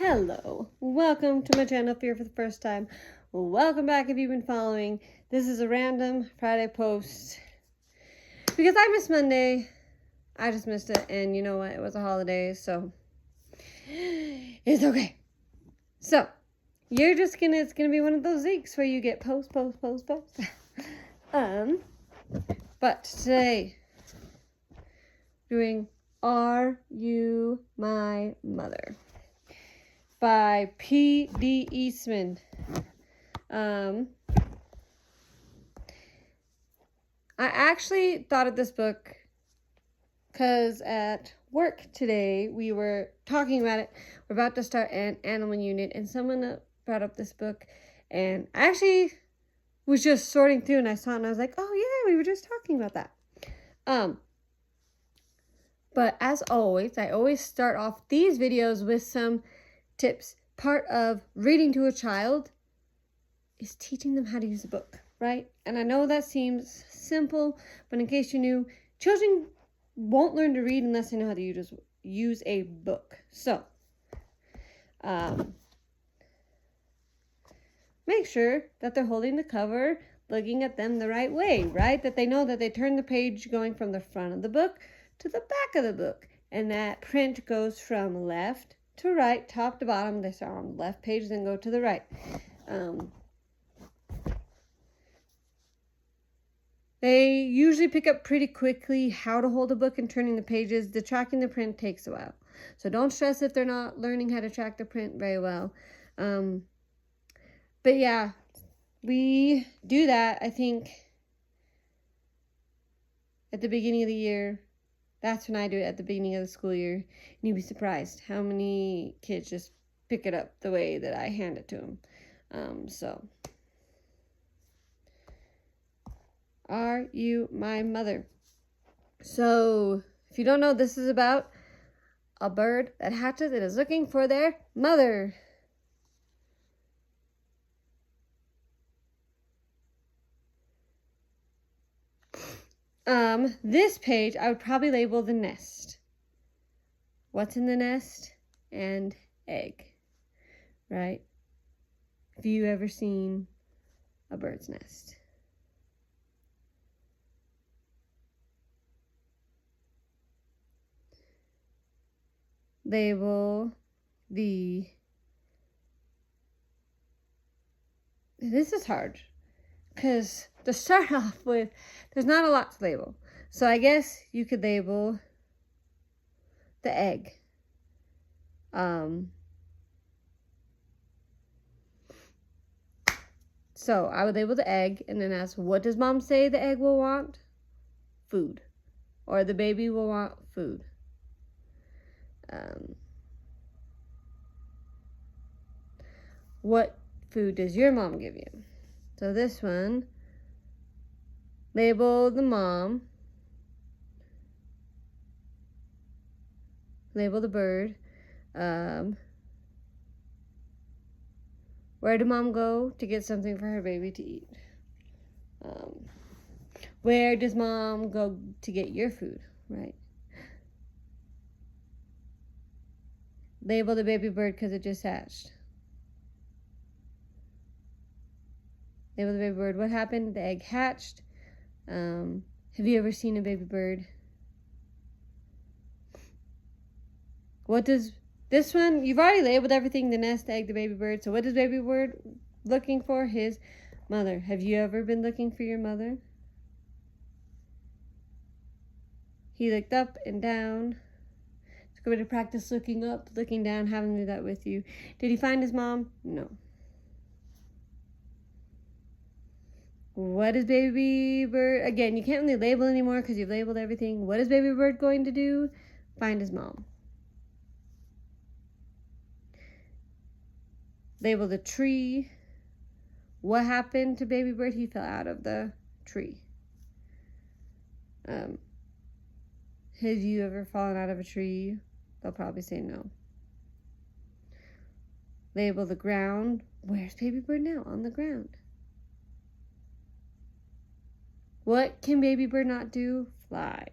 Hello, welcome to my channel if you're for the first time. Welcome back if you've been following. This is a random Friday post because I missed Monday. I just missed it, and you know what? It was a holiday, so it's okay. So it's gonna be one of those weeks where you get post. But today doing Are You My Mother by P.D. Eastman. I actually thought of this book because at work today we were talking about it. We're about to start an animal unit, and someone brought up this book, and I actually was just sorting through and I saw it and I was like, oh yeah, we were just talking about that. But as always, I always start off these videos with some tips. Part of reading to a child is teaching them how to use a book, right? And I know that seems simple, but in case you're new, children won't learn to read unless they know how to use a book. So, make sure that they're holding the cover, looking at them the right way, right? That they know that they turn the page going from the front of the book to the back of the book. And that print goes from left to right, top to bottom. They start on the left page, then go to the right. They usually pick up pretty quickly how to hold a book and turning the pages. The tracking the print takes a while. So don't stress if they're not learning how to track the print very well. But yeah, we do that, I think, at the beginning of the year. That's when I do it, at the beginning of the school year. And you'd be surprised how many kids just pick it up the way that I hand it to them. So, Are You My Mother? So, if you don't know, this is about a bird that hatches and is looking for their mother. This page, I would probably label the nest. What's in the nest? And egg, right? Have you ever seen a bird's nest? Label the... This is hard because to start off with, there's not a lot to label. So I guess you could label the egg. So I would label the egg and then ask, what does mom say the egg will want? Food. Or the baby will want food. What food does your mom give you? So this one, label the mom. Label the bird. Where did mom go to get something for her baby to eat? Where does mom go to get your food, right? Label the baby bird because it just hatched. Label the baby bird. What happened? The egg hatched. Have you ever seen a baby bird? What does this one? You've already labeled everything: the nest, the egg, the baby bird. So what is baby bird looking for? His mother. Have you ever been looking for your mother? He looked up and down. It's a good way to practice looking up, looking down, having to do that with you. Did he find his mom? No. What is baby bird? Again, you can't really label anymore because you've labeled everything. What is baby bird going to do? Find his mom. Label the tree. What happened to baby bird? He fell out of the tree. Have you ever fallen out of a tree? They'll probably say no. Label the ground. Where's baby bird now? On the ground. What can baby bird not do? Fly.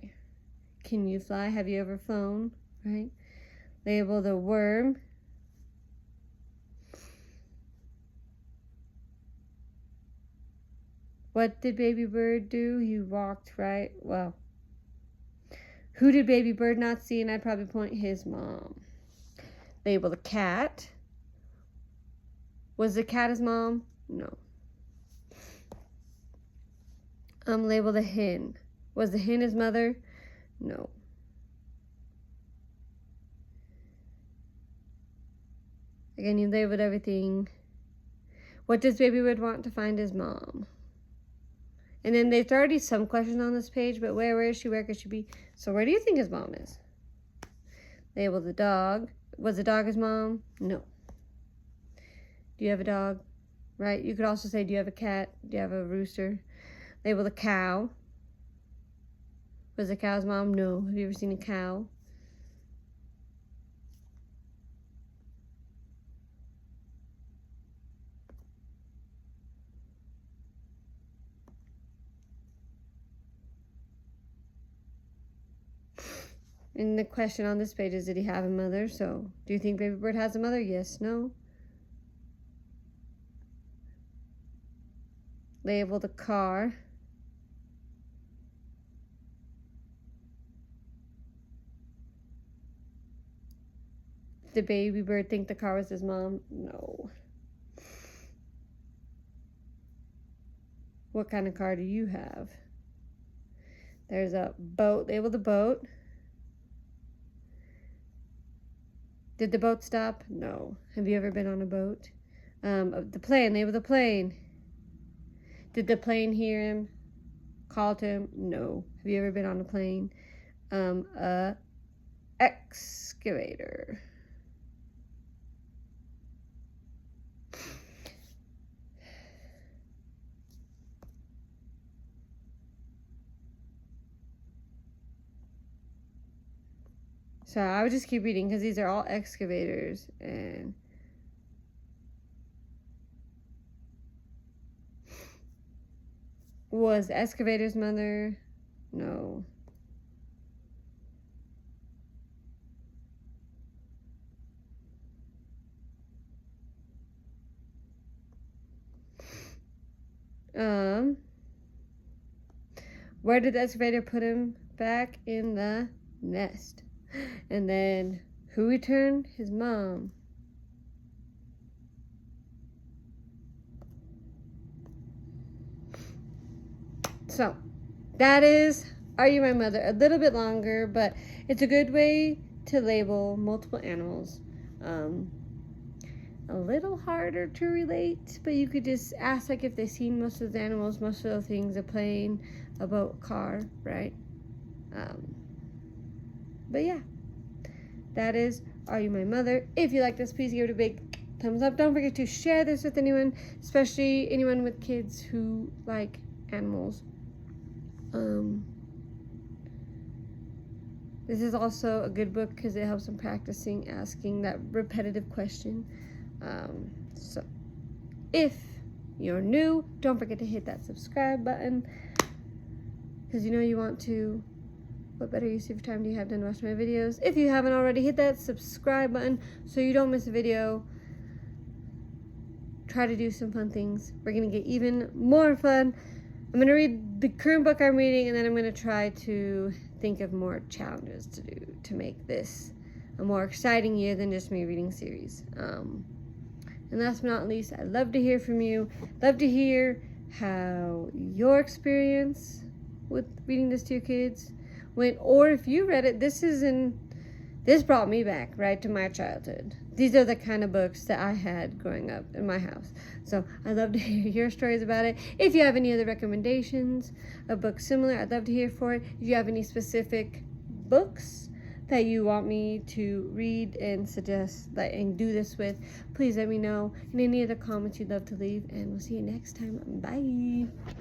Can you fly? Have you ever flown? Right? Label the worm. What did baby bird do? He walked right. Well, who did baby bird not see? And I'd probably point his mom. Label the cat. Was the cat his mom? No. Label the hen. Was the hen his mother? No. Again, you labeled everything. What does baby bird want to find his mom? And then there's already some questions on this page, but where is she? Where could she be? So where do you think his mom is? Label the dog. Was the dog his mom? No. Do you have a dog? Right? You could also say, do you have a cat? Do you have a rooster? Label the cow. Was the cow's mom? No. Have you ever seen a cow? And the question on this page is, did he have a mother? So, do you think baby bird has a mother? Yes, no. Label the car. Did baby bird think the car was his mom? No. What kind of car do you have? There's a boat. Label the boat. Did the boat stop? No. Have you ever been on a boat? The plane. Label the plane. Did the plane hear him? Called him? No. Have you ever been on a plane? Excavator. So I would just keep reading because these are all excavators. And was the excavator's mother? No. Where did the excavator put him? Back in the nest. And then who returned? His mom. So that is Are You My Mother? A little bit longer, but it's a good way to label multiple animals. A little harder to relate, but you could just ask like if they've seen most of the animals, most of the things, a plane, a boat, car, right? But yeah, that is Are You My Mother? If you like this, please give it a big thumbs up. Don't forget to share this with anyone, especially anyone with kids who like animals. This is also a good book because it helps them practicing asking that repetitive question. So if you're new, don't forget to hit that subscribe button because you know you want to. What better use of your time do you have than watch my videos? If you haven't already, hit that subscribe button so you don't miss a video. Try to do some fun things. We're going to get even more fun. I'm going to read the current book I'm reading, and then I'm going to try to think of more challenges to do to make this a more exciting year than just me reading series. And last but not least, I'd love to hear from you. Love to hear how your experience with reading this to your kids went, or if you read it. This brought me back right to my childhood. These are the kind of books that I had growing up in my house. So I'd love to hear your stories about it. If you have any other recommendations of books similar, I'd love to hear for it. If you have any specific books that you want me to read and suggest and do this with, please let me know. And any other comments you'd love to leave. And we'll see you next time. Bye.